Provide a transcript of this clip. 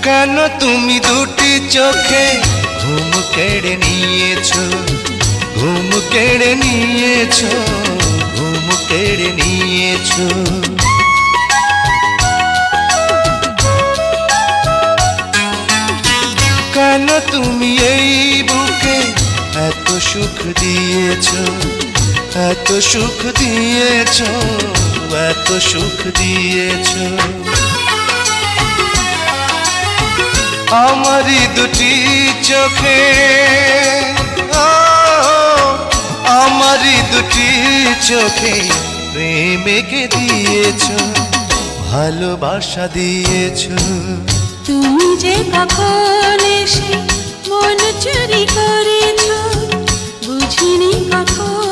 কেন তুমি দুটি চোখে ঘুম কেড়ে নিয়েছো, ঘুম কেড়ে নিয়েছো, ঘুম কেড়ে নিয়েছো। কেন তুমি এই বুকে এত সুখ দিয়েছো, এত সুখ দিয়েছো, এত সুখ দিয়েছো। আমারই দুটি চোখে, আমারই দুটি চোখে প্রেমকে দিয়েছো, ভালোবাসা দিয়েছো। তুমি যে কখন এসে মন চুরি করেছো, বুঝিনি কখন